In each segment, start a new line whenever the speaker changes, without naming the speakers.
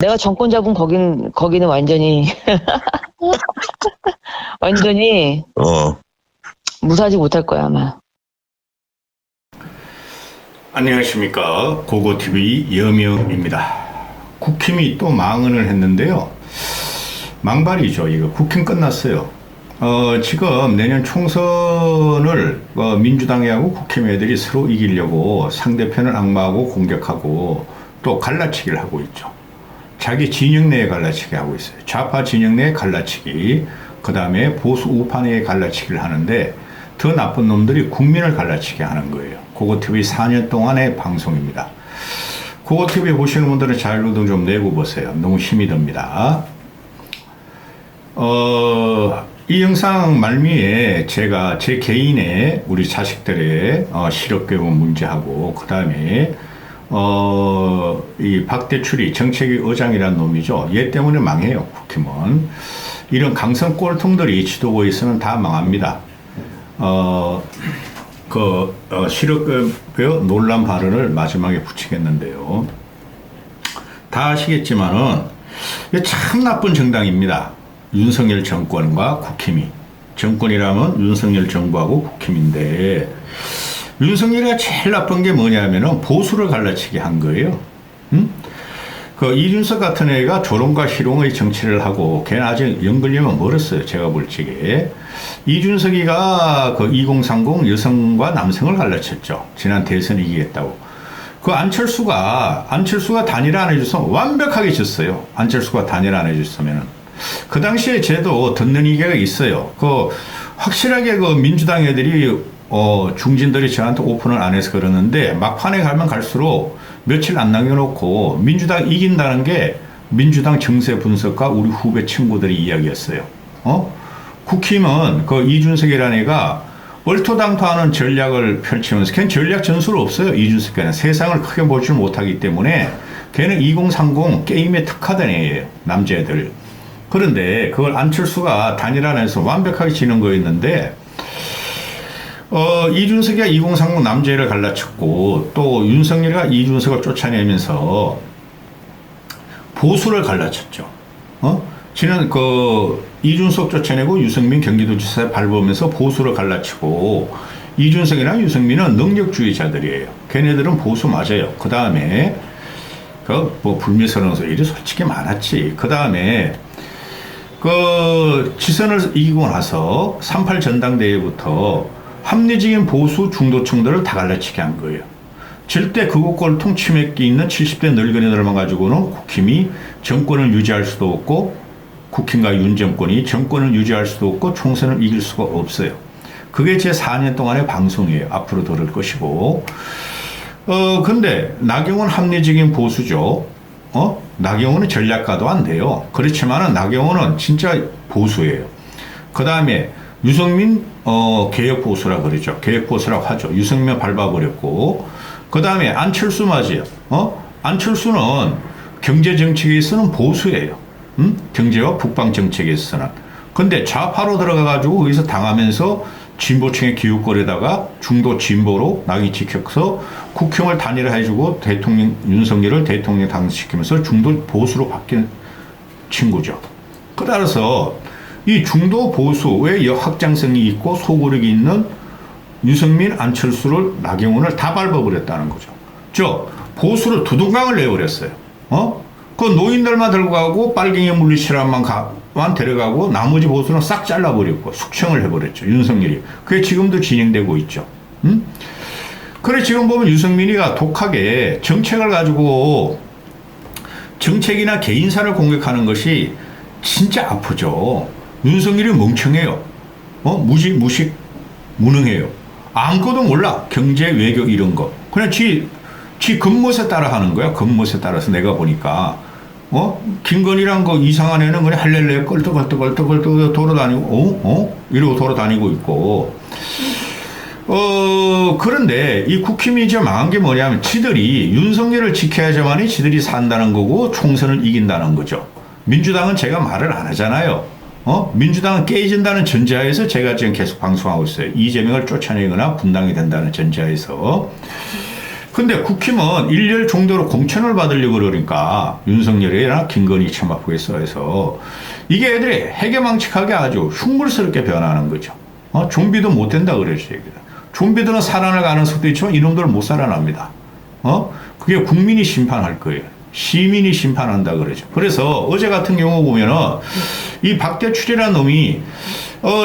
내가 정권 잡은 거기는 완전히, 완전히 무사하지 못할 거야, 아마.
안녕하십니까. 고고TV 여명입니다. 국힘이 또 망언을 했는데요. 망발이죠. 이거 국힘 끝났어요. 지금 내년 총선을 민주당하고 국힘 애들이 서로 이기려고 상대편을 악마하고 공격하고 또 갈라치기를 하고 있죠. 자기 진영 내에 갈라치기 하고 있어요. 좌파 진영 내에 갈라치기, 그 다음에 보수 우파 내에 갈라치기를 하는데 더 나쁜 놈들이 국민을 갈라치게 하는 거예요. 고고TV 4년 동안의 방송입니다. 고고TV 보시는 분들은 자율노동 좀 내고 보세요. 너무 힘이 듭니다. 이 영상 말미에 제가 제 개인의 우리 자식들의 실업교육 문제하고 그 다음에 이 박대출이 정책위 의장이라는 놈이죠. 얘 때문에 망해요. 국힘은. 이런 강성 꼴통들이 지도부에서는 다 망합니다. 실업급여 논란 발언을 마지막에 붙이겠는데요. 다 아시겠지만은 참 나쁜 정당입니다. 윤석열 정권과 국힘이. 정권이라면 윤석열 정부하고 국힘인데 윤석열이가 제일 나쁜 게 뭐냐면은 보수를 갈라치게 한 거예요. 이준석 같은 애가 조롱과 희롱의 정치를 하고 걔는 아직 연결되면 멀었어요. 제가 볼 적에. 이준석이가 2030 여성과 남성을 갈라쳤죠. 지난 대선 이기겠다고. 안철수가 단일 안 해줬으면 완벽하게 졌어요. 안철수가 단일 안 해줬으면은. 그 당시에 쟤도 듣는 이게가 있어요. 확실하게 민주당 애들이 중진들이 저한테 오픈을 안 해서 그러는데 막판에 가면 갈수록 며칠 안 남겨놓고 민주당 이긴다는 게 민주당 정세 분석가 우리 후배 친구들이 이야기였어요. 국힘은 이준석이라는 애가 얼토당토하는 전략을 펼치면서 걔는 전략 전술 없어요. 이준석이는 세상을 크게 보지 못하기 때문에 걔는 2030 게임에 특화된 애예요. 남자애들. 그런데 그걸 안철수가 단일 안에서 완벽하게 지는 거였는데 이준석이가 2030 남자애를 갈라쳤고 또 윤석열이가 이준석을 쫓아내면서 보수를 갈라쳤죠. 지난 이준석 쫓아내고 유승민 경기도지사에 밟으면서 보수를 갈라치고 이준석이나 유승민은 능력주의자들이에요. 걔네들은 보수 맞아요. 그 다음에 불미스러운 소리 솔직히 많았지. 그 다음에 지선을 이기고 나서 38 전당대회부터 합리적인 보수 중도층들을 다 갈라치게 한 거예요. 절대 극우권을 통치맥기 있는 70대 늙은이들만 가지고는 국힘이 정권을 유지할 수도 없고 국힘과 윤 정권이 정권을 유지할 수도 없고 총선을 이길 수가 없어요. 그게 제 4년 동안의 방송이에요. 앞으로 들을 것이고. 근데 나경원 합리적인 보수죠. 나경원은 전략가도 안 돼요. 그렇지만은 나경원은 진짜 보수예요. 그 다음에 유승민 개혁보수라 그러죠. 개혁보수라고 하죠. 유승민 밟아버렸고 그 다음에 안철수 맞아요. 안철수는 경제정책에서는 보수예요. 경제와 북방정책에서는. 근데 좌파로 들어가가지고 거기서 당하면서 진보층의 기웃거리다가 중도 진보로 낙이 찍혀서 국힘을 단일화해주고 대통령 윤석열을 대통령 당시키면서 중도 보수로 바뀐 친구죠. 따라서 이 중도 보수의 확장성이 있고 소구력이 있는 유승민, 안철수를 나경원을 다 밟아버렸다는 거죠. 보수를 두둥강을 내버렸어요. 노인들만 들고 가고 빨갱이 물리치라만 데려가고 나머지 보수는 싹 잘라버렸고 숙청을 해버렸죠. 윤석열이. 그게 지금도 진행되고 있죠. 그래 지금 보면 유승민이가 독하게 정책을 가지고 정책이나 개인사를 공격하는 것이 진짜 아프죠. 윤석열이 멍청해요. 무식, 무능해요. 아무것도 몰라. 경제, 외교 이런 거. 그냥 지 겉멋에 따라 하는 거야. 겉멋에 따라서 내가 보니까. 김건희랑 이상한 애는 그냥 할렐레 껄떡껄떡 돌아다니고, 이러고 돌아다니고 있고. 그런데 이 국힘이 이제 망한 게 뭐냐면 지들이 윤석열을 지켜야지만이 지들이 산다는 거고 총선을 이긴다는 거죠. 민주당은 제가 말을 안 하잖아요. 민주당은 깨진다는 전제하에서 제가 지금 계속 방송하고 있어요. 이재명을 쫓아내거나 분당이 된다는 전제하에서. 근데 국힘은 일렬 정도로 공천을 받으려고 그러니까 윤석열이나 김건희 천하부에 써서 이게 애들이 해괴망측하게 아주 흉물스럽게 변하는 거죠. 좀비도 못 된다 그랬어요. 좀비들은 살아날 가능성도 있지만 이놈들은 못 살아납니다. 그게 국민이 심판할 거예요. 시민이 심판한다 그러죠. 그래서 어제 같은 경우 보면은 이 박대출이라는 놈이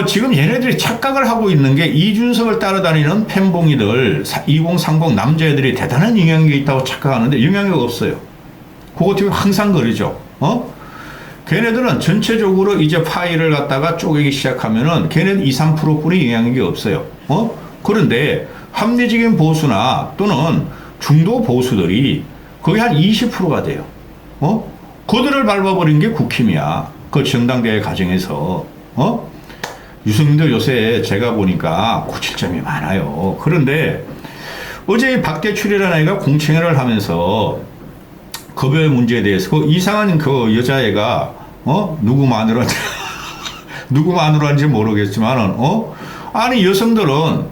지금 얘네들이 착각을 하고 있는 게 이준석을 따라다니는 팬봉이들 2030 남자애들이 대단한 영향력이 있다고 착각하는데 영향력 없어요. 그것 때문에 항상 그러죠. 걔네들은 전체적으로 이제 파일을 갖다가 쪼개기 시작하면은 걔네는 2, 3%뿐이 영향력이 없어요. 그런데 합리적인 보수나 또는 중도 보수들이 거의 한 20%가 돼요. 그들을 밟아버린 게 국힘이야. 그 전당대회 과정에서. 유승민도 요새 제가 보니까 고칠점이 많아요. 그런데 어제 박대출이라는 아이가 공청회를 하면서 급여의 문제에 대해서 그 이상한 그 여자애가 누구 마누라인지 누구 마누라인지 모르겠지만은 아니 여성들은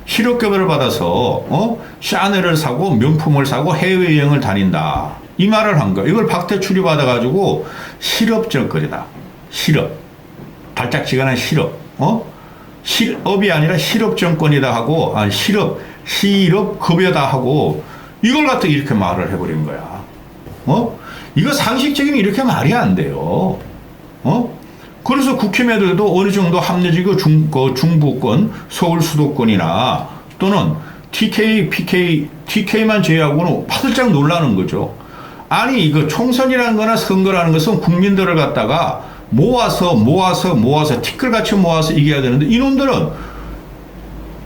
실업급여를 받아서 샤넬을 사고 명품을 사고 해외여행을 다닌다 이 말을 한 거야. 이걸 박대출이 받아가지고 실업정거리다. 실업 달짝지근한 실업 실업이 아니라 실업정권이다 하고 실업급여다 하고 이걸 갖다 이렇게 말을 해버린 거야. 이거 상식적인 이렇게 말이 안 돼요. 그래서 국힘 애들도 어느 정도 합리적이고 중부권, 서울 수도권이나 또는 TK만 제외하고는 파들짝 놀라는 거죠. 아니, 이거 총선이라는 거나 선거라는 것은 국민들을 갖다가 모아서 티끌같이 모아서 이겨야 되는데 이놈들은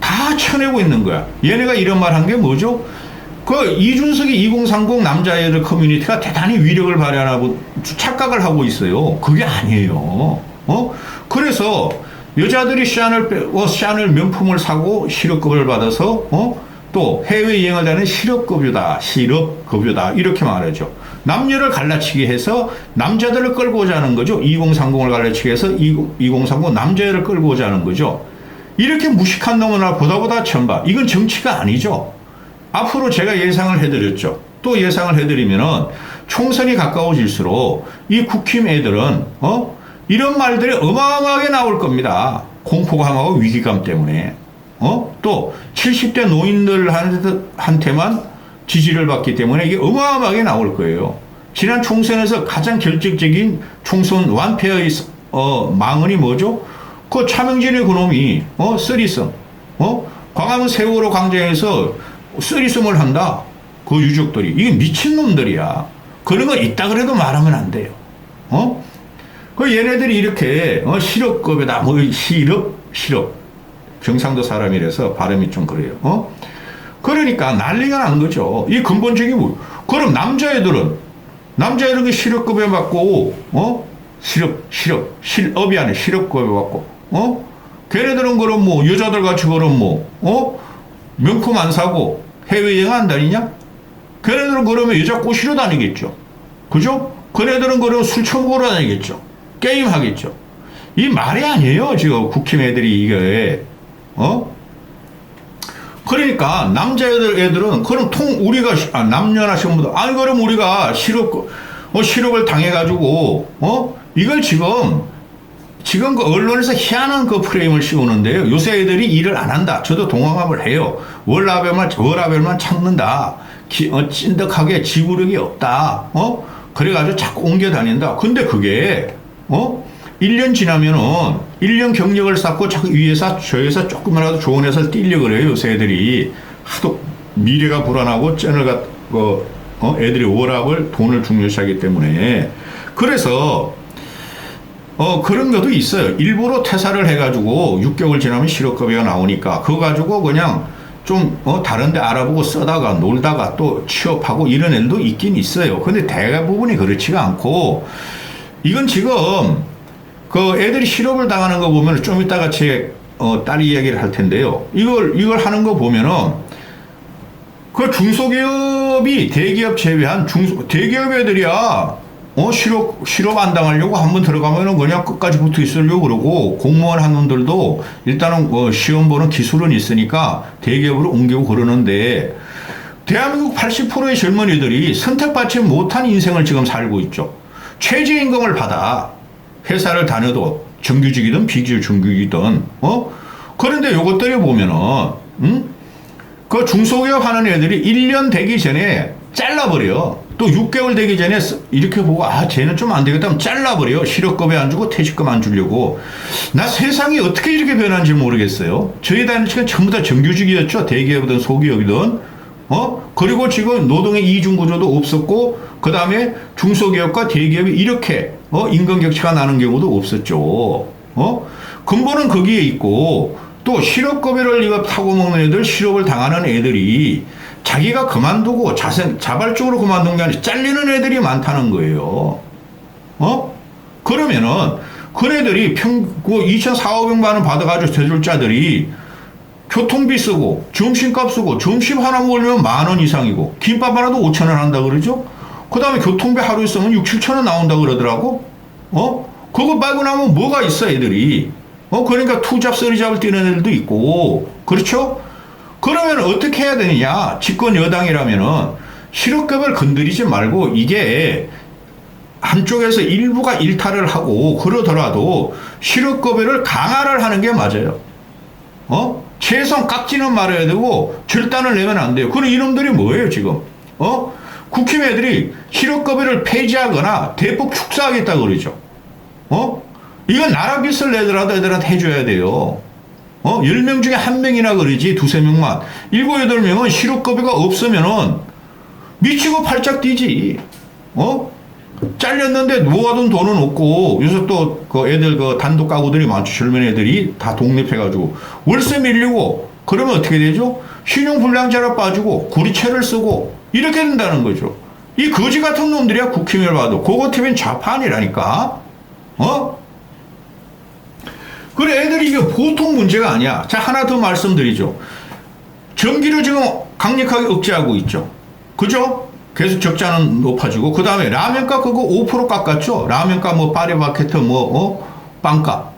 다 쳐내고 있는 거야. 얘네가 이런 말 한 게 뭐죠? 그 이준석이 2030 남자애들 커뮤니티가 대단히 위력을 발휘하고 착각을 하고 있어요. 그게 아니에요. 그래서 여자들이 샤넬 명품을 사고 실업급여를 받아서 또 해외여행을 다니는 실업급여다 이렇게 말하죠. 남녀를 갈라치기 해서 남자들을 끌고 오자는 거죠. 2030을 갈라치기 해서 2030 남자애를 끌고 오자는 거죠. 이렇게 무식한 놈은 보다 천바. 이건 정치가 아니죠. 앞으로 제가 예상을 해드렸죠. 또 예상을 해드리면은 총선이 가까워질수록 이 국힘 애들은 이런 말들이 어마어마하게 나올 겁니다. 공포감하고 위기감 때문에. 또 70대 노인들한테만 지지를 받기 때문에 이게 어마어마하게 나올 거예요. 지난 총선에서 가장 결정적인 총선 완패의 망언이 뭐죠? 그 차명진의 그놈이 쓰리썸 광화문 세월호 광장에서 쓰리썸을 한다. 그 유족들이 이게 미친놈들이야. 그런 거 있다 그래도 말하면 안 돼요. 그 얘네들이 이렇게 실업급여다 실업 경상도 사람이라서 발음이 좀 그래요. 그러니까 난리가 난 거죠. 이 근본적인 뭐 그럼 남자애들은 실업급여 받고 실업이 아니라 실업급여 받고 걔네들은 그럼 뭐 여자들 같이 그럼 뭐 명품 안 사고 해외여행 안 다니냐? 걔네들은 그러면 여자 꼬시러 다니겠죠. 그죠? 걔네들은 그러면 술 처먹으러 다니겠죠. 게임 하겠죠. 이 말이 아니에요. 지금 국힘 애들이 이게 그러니까 남자애들은 그럼 우리가 남녀나 신부들 그럼 우리가 실업을 당해가지고 이걸 지금 그 언론에서 희한한 그 프레임을 씌우는데요. 요새 애들이 일을 안 한다. 저도 동감을 해요. 월화별만 찾는다. 찐득하게 지구력이 없다. 그래가지고 자꾸 옮겨 다닌다. 근데 그게 1년 지나면은 1년 경력을 쌓고 자꾸 이 회사 저 회사 조금이라도 좋은 회사를 뛰려고 그래요. 요새 애들이 하도 미래가 불안하고 애들이 월합을 돈을 중요시하기 때문에 그래서 그런 것도 있어요. 일부러 퇴사를 해가지고 6개월 지나면 실업급여가 나오니까 그거 가지고 그냥 좀 다른 데 알아보고 쓰다가 놀다가 또 취업하고 이런 애들도 있긴 있어요. 근데 대부분이 그렇지가 않고 이건 지금 그 애들이 실업을 당하는 거 보면 좀 이따가 제 딸이 이야기를 할 텐데요. 이걸 하는 거 보면은 그 중소기업이 대기업 제외한 대기업 애들이야. 실업 안 당하려고 한번 들어가면은 그냥 끝까지 붙어 있으려고 그러고 공무원 한 놈들도 일단은 시험 보는 기술은 있으니까 대기업으로 옮기고 그러는데 대한민국 80%의 젊은이들이 선택받지 못한 인생을 지금 살고 있죠. 최저임금을 받아 회사를 다녀도 정규직이든 비정규직이든 그런데 요것들이 보면은 그 중소기업 하는 애들이 1년 되기 전에 잘라버려. 또 6개월 되기 전에 이렇게 보고 쟤는 좀 안 되겠다 하면 잘라버려. 실업급여 안 주고 퇴직금 안 주려고. 나 세상이 어떻게 이렇게 변한지 모르겠어요. 저희 단체가 전부 다 정규직이었죠. 대기업이든 소기업이든. 그리고 지금 노동의 이중구조도 없었고 그 다음에 중소기업과 대기업이 이렇게 임금격차가 나는 경우도 없었죠. 근본은 거기에 있고 또 실업급여를 이거 타고 먹는 애들, 실업을 당하는 애들이 자기가 그만두고 자발적으로 그만둔 게 아니라 잘리는 애들이 많다는 거예요. 그러면은 그네들이 2,400만 원 받아가지고 대졸자들이 교통비 쓰고 점심값 쓰고 점심 하나 먹으려면 10,000원 이상이고 김밥 하나도 5,000원 한다 그러죠. 그 다음에 교통비 하루에 쓰면 6,000~7,000원 나온다 그러더라고. 그거 빼고 나면 뭐가 있어 애들이. 그러니까 투잡 쓰리잡을 뛰는 애들도 있고 그렇죠. 그러면 어떻게 해야 되느냐. 집권 여당이라면은 실업급여를 건드리지 말고 이게 한쪽에서 일부가 일탈을 하고 그러더라도 실업급여를 강화를 하는 게 맞아요. 최소한 깎지는 말아야 되고 절단을 내면 안 돼요. 그럼 이놈들이 뭐예요 지금? 국힘 애들이 실업급여를 폐지하거나 대폭 축소하겠다 그러죠. 이건 나라 빚을 내더라도 애들한테 해줘야 돼요. 10명 중에 1명이나 그러지, 2~3명만. 7, 8명은 실업급여가 없으면은 미치고 팔짝 뛰지. 잘렸는데 모아둔 돈은 없고, 요새 또 그 애들 그 단독 가구들이 많죠. 젊은 애들이 다 독립해가지고. 월세 밀리고, 그러면 어떻게 되죠? 신용불량자로 빠지고, 구리채를 쓰고, 이렇게 된다는 거죠. 이 거지 같은 놈들이야, 국힘을 봐도. 그거 같으면 좌판이라니까. 그래, 애들이 이게 보통 문제가 아니야. 자, 하나 더 말씀드리죠. 전기를 지금 강력하게 억제하고 있죠. 그죠? 계속 적자는 높아지고, 그 다음에 라면값 그거 5% 깎았죠? 라면값 뭐, 파리바게트 빵값.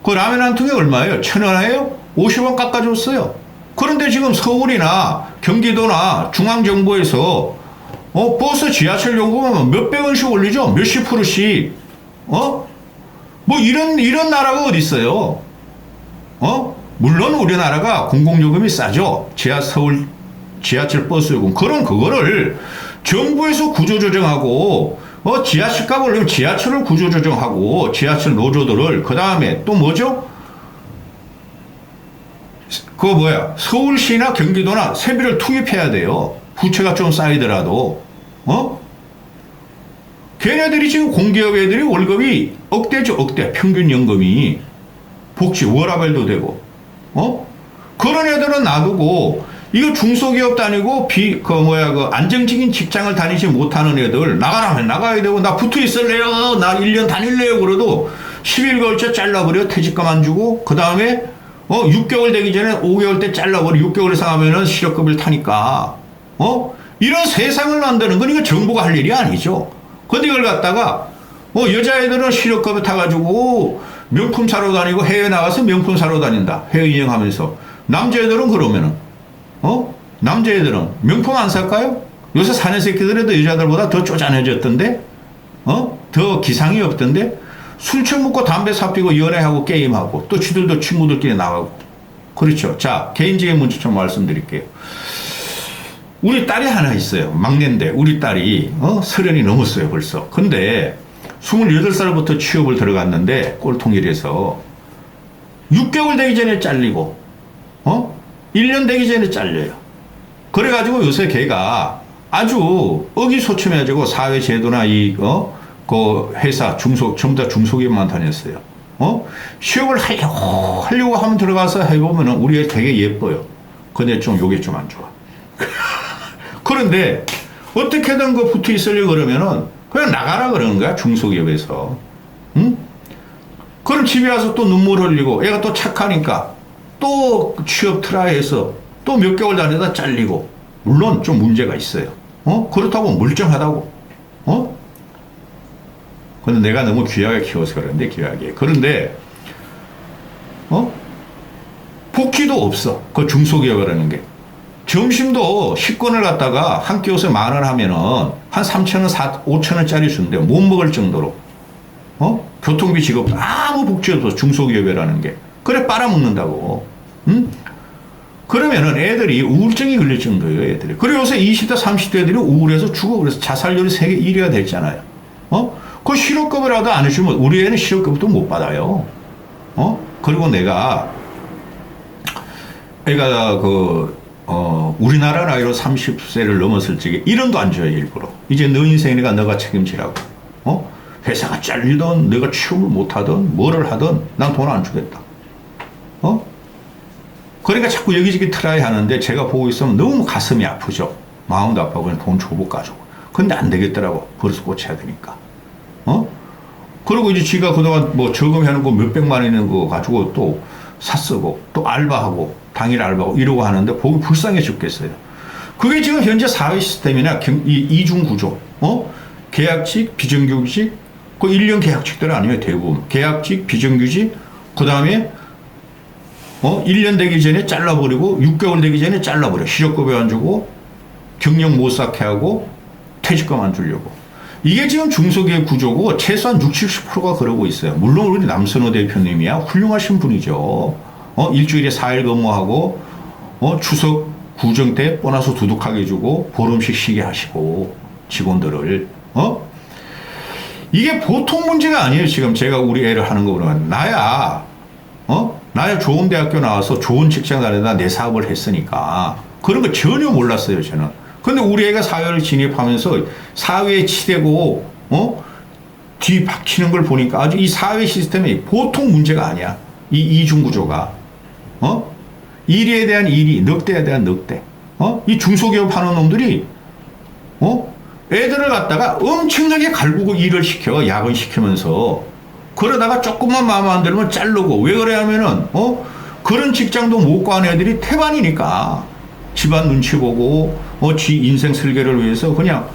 그 라면 한 통에 얼마예요? 1,000원이에요? 50원 깎아줬어요. 그런데 지금 서울이나 경기도나 중앙정부에서, 버스 지하철 요금은 몇백 원씩 올리죠? 몇십 프로씩. 뭐 이런 나라가 어디 있어요? 물론 우리나라가 공공요금이 싸죠. 서울 지하철 버스 요금. 그럼 그거를 정부에서 구조조정하고 지하철 값을 올리면 지하철을 구조조정하고 지하철 노조들을 그 다음에 또 뭐죠? 그거 뭐야? 서울시나 경기도나 세비를 투입해야 돼요. 부채가 좀 쌓이더라도. 걔네들이 지금 공기업 애들이 월급이 억대죠, 억대. 평균 연금이. 복지, 워라밸도 되고. 그런 애들은 놔두고, 이거 중소기업 다니고, 안정적인 직장을 다니지 못하는 애들, 나가라면 나가야 되고, 나 붙어 있을래요? 나 1년 다닐래요? 그래도 11개월째 잘라버려. 퇴직금 안 주고, 그 다음에, 6개월 되기 전에 5개월 때 잘라버려. 6개월 이상 하면은 실업급여를 타니까. 이런 세상을 만드는 건 이거 정부가 할 일이 아니죠. 근데 이걸 갖다가, 여자애들은 실업급여 타가지고 명품 사러 다니고 해외 나가서 명품 사러 다닌다. 해외여행하면서. 남자애들은 그러면은, 남자애들은 명품 안 살까요? 요새 사내 새끼들에도 여자들보다 더 쪼잔해졌던데? 더 기상이 없던데? 술 처먹고 담배 사피고 연애하고 게임하고 또 지들도 친구들끼리 나가고. 그렇죠. 자, 개인적인 문제 좀 말씀드릴게요. 우리 딸이 하나 있어요. 막내인데 우리 딸이 30이 넘었어요 벌써. 근데 28살부터 취업을 들어갔는데 꼴통일에서 6개월 되기 전에 잘리고 1년 되기 전에 잘려요. 그래가지고 요새 걔가 아주 의기소침해가지고 사회제도나 그 회사 전부 다 중소기업만 다녔어요. 취업을 하려고 하면 들어가서 해보면은 우리 애 되게 예뻐요. 근데 좀 요게 좀 안 좋아. 그런데 어떻게든 그 붙어 있으려고 그러면은 그냥 나가라 그러는 거야, 중소기업에서. 응? 그럼 집에 와서 또 눈물 흘리고 애가 또 착하니까 또 취업 트라이해서 또 몇 개월 다니다 잘리고. 물론 좀 문제가 있어요. 그렇다고 멀쩡하다고. 근데 내가 너무 귀하게 키워서 그런데, 귀하게. 그런데 복지도 없어. 그 중소기업이라는 게. 점심도 식권을 갖다가 한 끼 옷에 10,000원 하면은 한 3,000원, 5,000원짜리 준대요. 못 먹을 정도로. 교통비 지급도 아무 복지 없어. 중소기업이라는 게. 그래 빨아먹는다고. 응? 그러면은 애들이 우울증이 걸릴 정도예요, 애들이. 그리고 요새 20대, 30대 애들이 우울해서 죽어. 그래서 자살률이 세계 1위가 됐잖아요. 그 실업급여라도 안 해주면 우리 애는 실업급여도 못 받아요. 그리고 내가 애가 우리나라 나이로 30세를 넘었을 적에 이런도 안 줘요, 일부러. 이제 너 인생이니까 너가 책임지라고. 회사가 잘리든 너가 취업을 못하든 뭐를 하든 난 돈 안 주겠다. 그러니까 자꾸 여기저기 트라이 하는데 제가 보고 있으면 너무 가슴이 아프죠. 마음도 아파서 그냥 돈 줘볼까. 근데 안 되겠더라고. 버릇 고쳐야 되니까. 그리고 이제 지가 그동안 뭐 저금해놓은 거 몇백만 원 있는 거 가지고 또 사쓰고 또 알바하고 당일 알바하고 이러고 하는데 보기 불쌍해 죽겠어요. 그게 지금 현재 사회 시스템이나 이 이중 구조. 계약직, 비정규직, 그 1년 계약직들 아니에요, 대부분. 계약직, 비정규직, 그 다음에 1년 되기 전에 잘라버리고 6개월 되기 전에 잘라버려. 실업급여 안 주고 경력 못 쌓게 하고 퇴직금 안 주려고. 이게 지금 중소기업 구조고 최소한 60, 70%가 그러고 있어요. 물론 우리 남선호 대표님이야 훌륭하신 분이죠. 일주일에 4일 근무하고 추석 구정 때 보너스 두둑하게 주고 보름씩 쉬게 하시고 직원들을 이게 보통 문제가 아니에요. 지금 제가 우리 애를 하는 거 보면 나야 좋은 대학교 나와서 좋은 직장 다니다 내 사업을 했으니까 그런 거 전혀 몰랐어요, 저는. 근데 우리 애가 사회를 진입하면서 사회에 치대고 뒤 박히는 걸 보니까 아주 이 사회 시스템이 보통 문제가 아니야. 이 이중 구조가. 일에 대한 일이, 넉대에 대한 넉대. 이 중소기업 하는 놈들이 애들을 갖다가 엄청나게 갈구고 일을 시켜. 야근시키면서. 그러다가 조금만 마음 안 들면 자르고. 왜 그래 하면은 그런 직장도 못 가는 애들이 태반이니까. 집안 눈치 보고 지 인생 설계를 위해서 그냥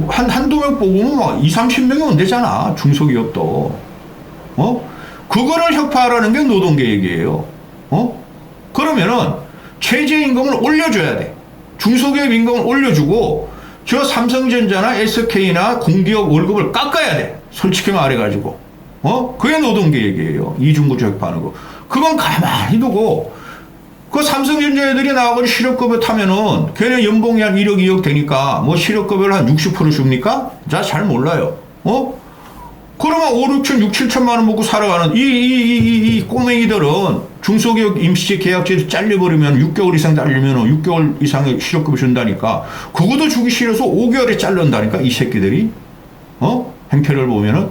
한두 명 뽑으면 막 20, 30명이 온대잖아. 중소기업도. 그거를 혁파하라는 게 노동계획이에요. 그러면은 최저임금을 올려줘야 돼. 중소기업 임금을 올려주고 저 삼성전자나 SK나 공기업 월급을 깎아야 돼. 솔직히 말해가지고. 그게 노동계획이에요. 이중구조 혁파하는 거. 그건 가만히 두고 그 삼성전자 애들이 나와서 실업급여 타면은 걔네 연봉이 한 1억, 2억 되니까 뭐 실업급여를 한 60% 줍니까? 자, 잘 몰라요. 그러면 5, 6천, 6, 7천만 원 먹고 살아가는 이 꼬맹이들은 중소기업 임시 계약제에서 잘려버리면 6개월 이상 잘리면 6개월 이상의 실업급여 준다니까. 그것도 주기 싫어서 5개월에 잘른다니까, 이 새끼들이. 행태를 보면은.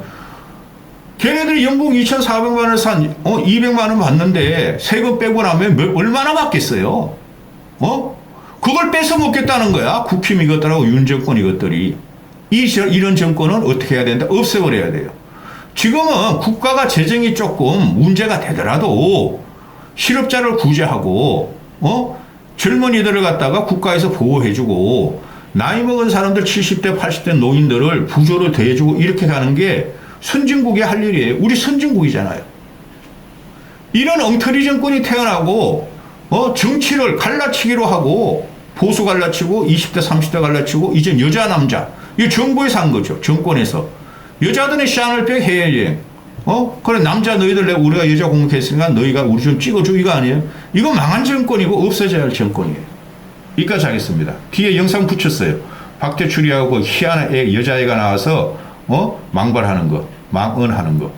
걔네들이 연봉 2,400만 원에서 한 200만 원 받는데 세금 빼고 나면 얼마나 받겠어요? 그걸 뺏어 먹겠다는 거야. 국힘 이것들하고 윤 정권 이것들이. 이런 정권은 어떻게 해야 된다? 없애버려야 돼요. 지금은 국가가 재정이 조금 문제가 되더라도 실업자를 구제하고 젊은이들을 갖다가 국가에서 보호해주고 나이 먹은 사람들 70대 80대 노인들을 부조로 대해주고 이렇게 가는 게 선진국이 할 일이에요. 우리 선진국이잖아요. 이런 엉터리 정권이 태어나고 정치를 갈라치기로 하고 보수 갈라치고 20대 30대 갈라치고 이젠 여자 남자 이거 정부에서 한 거죠. 정권에서. 여자들은 샤넬백 해외여행. 그래 남자 너희들 내가 우리가 여자 공격했으니까 너희가 우리 좀 찍어줘 이거 아니에요? 이거 망한 정권이고 없어져야 할 정권이에요. 여기까지 하겠습니다. 뒤에 영상 붙였어요. 박대출이하고 희한한 여자애가 나와서 망발하는 거, 망언하는 거.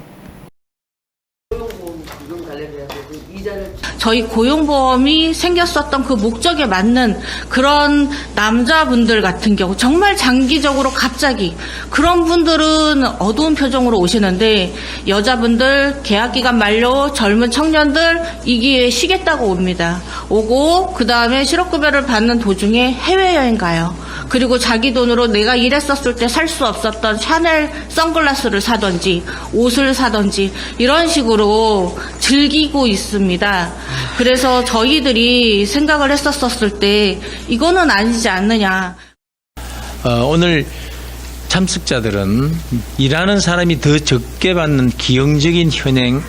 저희 고용보험이 생겼었던 그 목적에 맞는 그런 남자분들 같은 경우 정말 장기적으로 갑자기 그런 분들은 어두운 표정으로 오시는데 여자분들 계약기간 만료 젊은 청년들 이 기회에 쉬겠다고 옵니다. 오고 그 다음에 실업급여를 받는 도중에 해외여행 가요. 그리고 자기 돈으로 내가 일했었을 때 살 수 없었던 샤넬 선글라스를 사든지 옷을 사든지 이런 식으로 즐기고 있습니다. 그래서 저희들이 생각을 했었을 때 이거는 아니지 않느냐.
오늘 참석자들은 일하는 사람이 더 적게 받는 기형적인 현행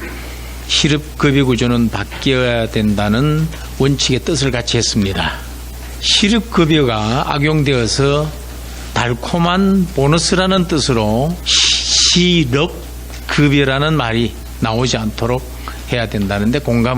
시립급여 구조는 바뀌어야 된다는 원칙의 뜻을 같이 했습니다. 시립급여가 악용되어서 달콤한 보너스라는 뜻으로 시럽급여라는 말이 나오지 않도록 해야 된다는데 공감을